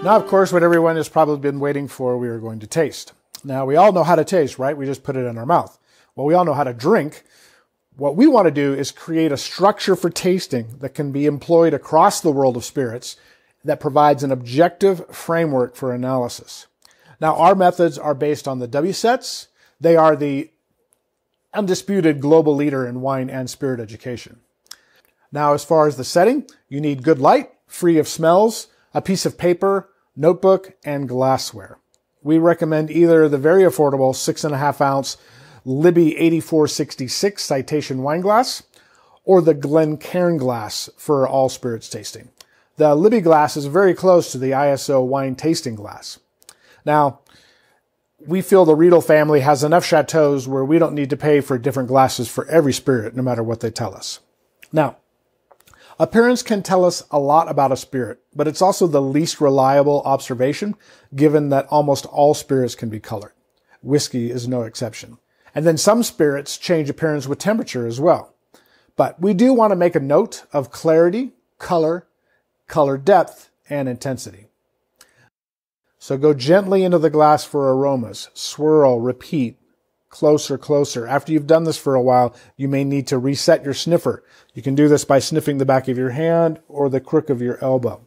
Now, of course, what everyone has probably been waiting for, we are going to taste. Now, we all know how to taste, right? We just put it in our mouth. Well, we all know how to drink. What we want to do is create a structure for tasting that can be employed across the world of spirits that provides an objective framework for analysis. Now, our methods are based on the WSETs. They are the undisputed global leader in wine and spirit education. Now, as far as the setting, you need good light, free of smells, a piece of paper, notebook, and glassware. We recommend either the very affordable 6.5 ounce Libby 8466 Citation wine glass or the Glencairn glass for all spirits tasting. The Libby glass is very close to the ISO wine tasting glass. Now, we feel the Riedel family has enough chateaus where we don't need to pay for different glasses for every spirit, no matter what they tell us. Now, appearance can tell us a lot about a spirit, but it's also the least reliable observation, given that almost all spirits can be colored. Whiskey is no exception. And then some spirits change appearance with temperature as well. But we do want to make a note of clarity, color depth, and intensity. So go gently into the glass for aromas. Swirl, repeat, closer, closer. After you've done this for a while, you may need to reset your sniffer. You can do this by sniffing the back of your hand or the crook of your elbow.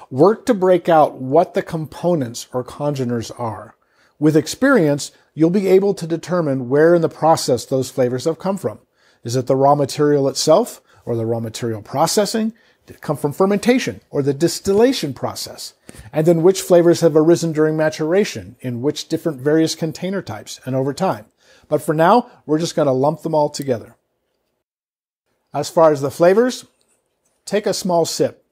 Work to break out what the components or congeners are. With experience, you'll be able to determine where in the process those flavors have come from. Is it the raw material itself or the raw material processing? Did it come from fermentation or the distillation process? And then which flavors have arisen during maturation in which different various container types and over time. But for now, we're just going to lump them all together. As far as the flavors, take a small sip.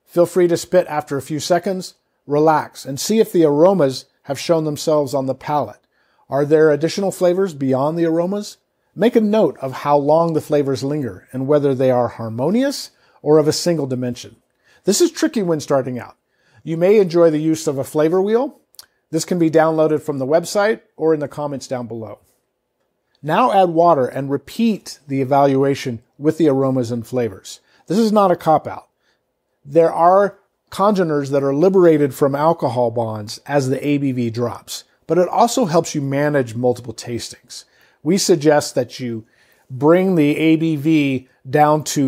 Feel free to spit after a few seconds, relax, and see if the aromas have shown themselves on the palate. Are there additional flavors beyond the aromas? Make a note of how long the flavors linger and whether they are harmonious or of a single dimension. This is tricky when starting out. You may enjoy the use of a flavor wheel. This can be downloaded from the website or in the comments down below. Now add water and repeat the evaluation with the aromas and flavors. This is not a cop-out. There are congeners that are liberated from alcohol bonds as the ABV drops, but it also helps you manage multiple tastings. We suggest that you bring the ABV down to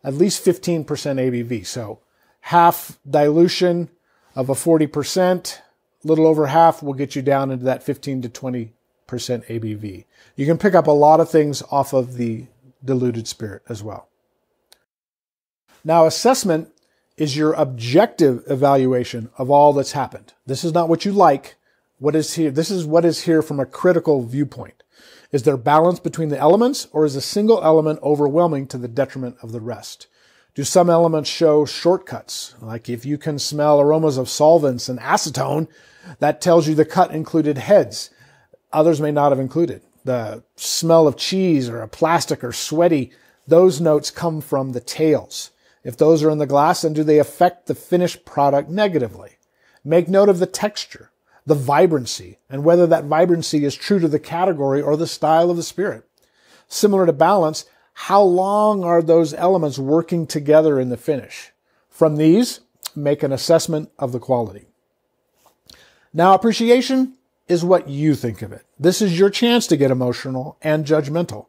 at least 15% ABV. So half dilution of a 40%, a little over half will get you down into that 15 to 20% ABV. You can pick up a lot of things off of the diluted spirit as well. Now, assessment is your objective evaluation of all that's happened. This is not what you like. What is here? This is what is here from a critical viewpoint. Is there balance between the elements, or is a single element overwhelming to the detriment of the rest? Do some elements show shortcuts? Like if you can smell aromas of solvents and acetone, that tells you the cut included heads. Others may not have included. The smell of cheese or a plastic or sweaty, those notes come from the tails. If those are in the glass, then do they affect the finished product negatively? Make note of the texture, the vibrancy, and whether that vibrancy is true to the category or the style of the spirit. Similar to balance, how long are those elements working together in the finish? From these, make an assessment of the quality. Now, appreciation is what you think of it. This is your chance to get emotional and judgmental.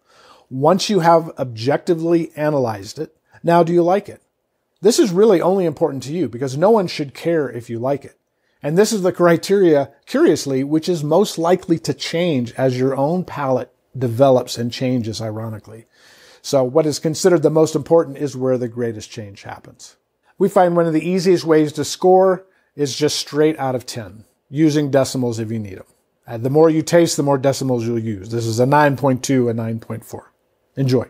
Once you have objectively analyzed it, now do you like it? This is really only important to you because no one should care if you like it. And this is the criteria, curiously, which is most likely to change as your own palate develops and changes, ironically. So what is considered the most important is where the greatest change happens. We find one of the easiest ways to score is just straight out of 10, using decimals if you need them. And the more you taste, the more decimals you'll use. This is a 9.2, a 9.4. Enjoy.